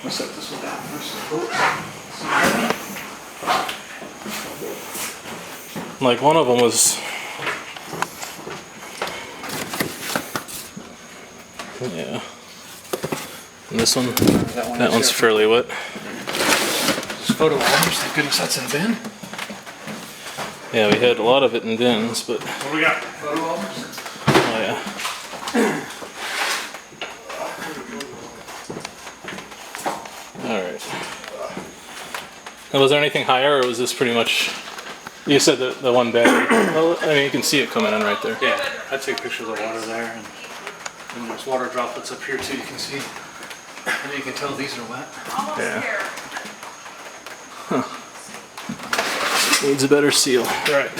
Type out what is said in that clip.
I'll set this one down first. Like one of them was, yeah. And this one, that one's fairly wet. Just photo albums. Thank goodness that's in a bin. Yeah, we had a lot of it in bins, but What do we got? Photo albums. oh yeah. All right. Now, was there anything higher, or was this pretty much? You said the one battery. Well, I mean, you can see it coming in right there. Yeah, I take pictures of the water there, and there's water droplets up here too. You can see. And you can tell these are wet. Almost Yeah. here. Needs a better seal. Right.